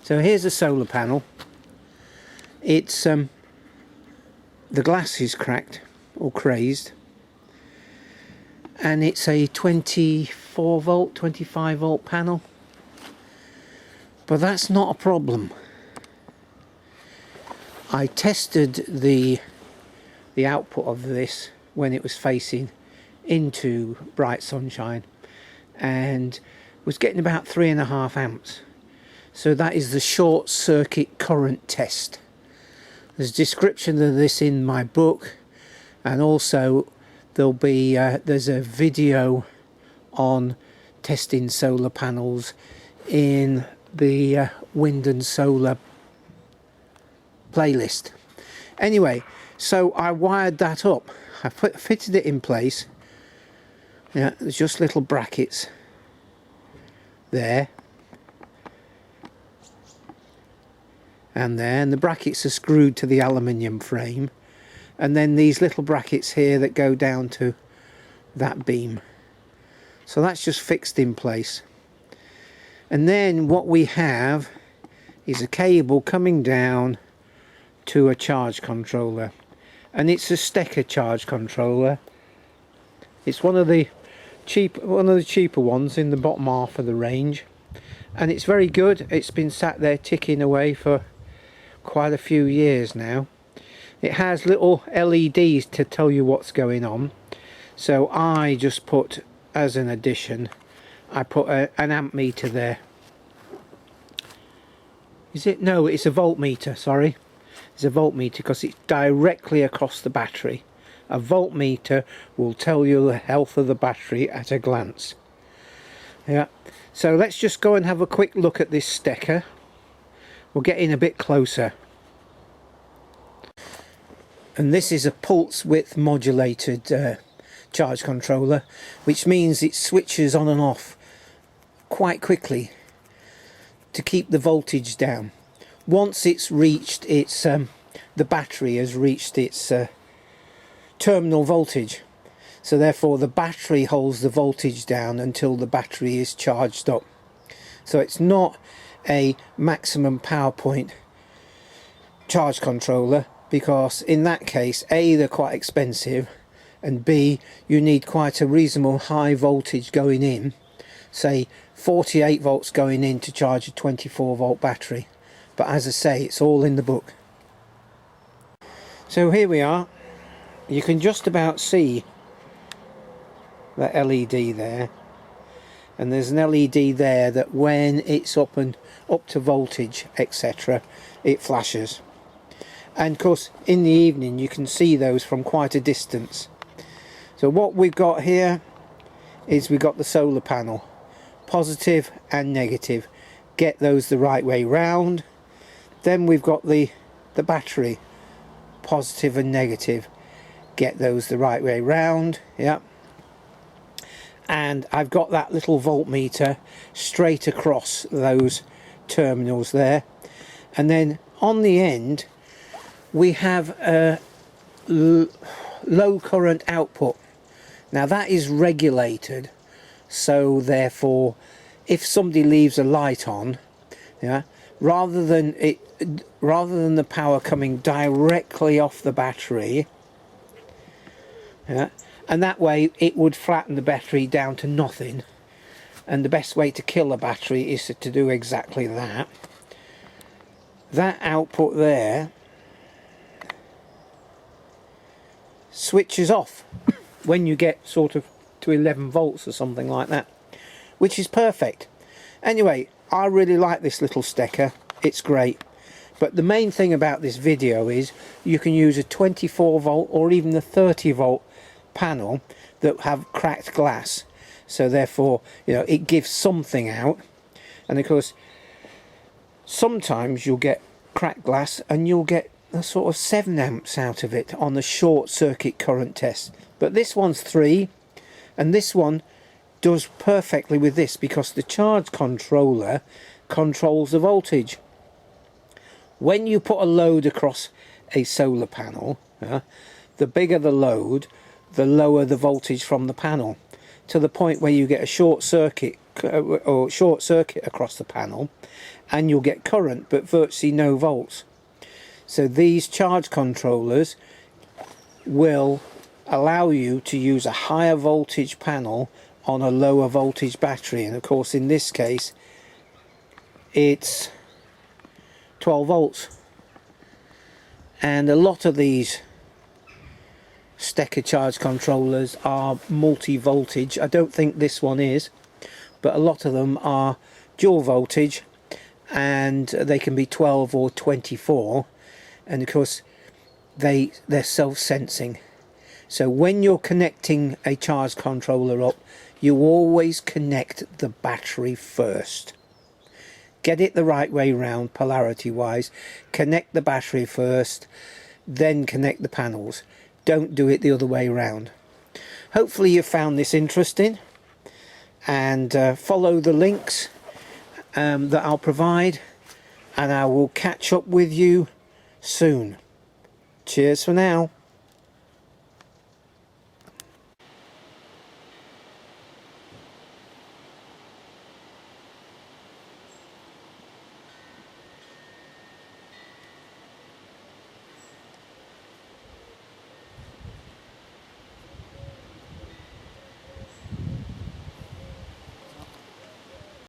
So here's a solar panel. It's the glass is cracked or crazed, and it's a 24 volt 25 volt panel, but that's not a problem. I tested the output of this when it was facing into bright sunshine and was getting about 3.5 amps. So that is the short circuit current test. There's a description of this in my book, and also there'll be there's a video on testing solar panels in the wind and solar playlist. Anyway, so I wired that up. I fitted it in place. Yeah, there's just little brackets there and there, and the brackets are screwed to the aluminium frame, and then these little brackets here that go down to that beam. So that's just fixed in place. And then what we have is a cable coming down to a charge controller, and it's a Stecker charge controller. It's one of the cheaper ones in the bottom half of the range, and it's very good. It's been sat there ticking away for quite a few years now. It has little LEDs to tell you what's going on, so I just put, as an addition, I put an amp meter there. Is it? No, it's a voltmeter, sorry. It's a voltmeter because it's directly across the battery. A voltmeter will tell you the health of the battery at a glance. Yeah, so let's just go and have a quick look at this Stecker. We'll get in a bit closer. And this is a pulse width modulated charge controller, which means it switches on and off quite quickly to keep the voltage down. Once it's reached its the battery has reached its terminal voltage, so therefore the battery holds the voltage down until the battery is charged up. So it's not a maximum power point charge controller, because in that case, A, they're quite expensive, and B, you need quite a reasonable high voltage going in, say 48 volts going in to charge a 24 volt battery. But as I say, it's all in the book. So here we are. You can just about see the LED there, and there's an LED there that when it's up to voltage, etc., it flashes. And of course in the evening you can see those from quite a distance. So what we've got here is we've got the solar panel, positive and negative, get those the right way round. Then we've got the battery, positive and negative, get those the right way round. Yeah, and I've got that little voltmeter straight across those terminals there, and then on the end we have a low current output. Now that is regulated, so therefore if somebody leaves a light on, yeah, rather than the power coming directly off the battery, yeah, and that way it would flatten the battery down to nothing, and the best way to kill a battery is to do exactly that. That output there switches off when you get sort of to 11 volts or something like that, which is perfect. Anyway, I really like this little Stecker, it's great. But the main thing about this video is you can use a 24 volt or even the 30 volt panel that have cracked glass, so therefore, you know, it gives something out. And of course sometimes you'll get cracked glass and you'll get a sort of 7 amps out of it on the short circuit current test, but this one's 3, and this one does perfectly with this because the charge controller controls the voltage. When you put a load across a solar panel, the bigger the load, the lower the voltage from the panel, to the point where you get a short circuit or short circuit across the panel, and you'll get current but virtually no volts. So these charge controllers will allow you to use a higher voltage panel on a lower voltage battery, and of course in this case it's 12 volts. And a lot of these Stecker charge controllers are multi-voltage. I don't think this one is, but a lot of them are dual voltage, and they can be 12 or 24, and of course they're self-sensing. So when you're connecting a charge controller up, you always connect the battery first. Get it the right way round, polarity wise. Connect the battery first, then connect the panels. Don't do it the other way round. Hopefully you found this interesting, and follow the links that I'll provide, and I will catch up with you soon. Cheers for now.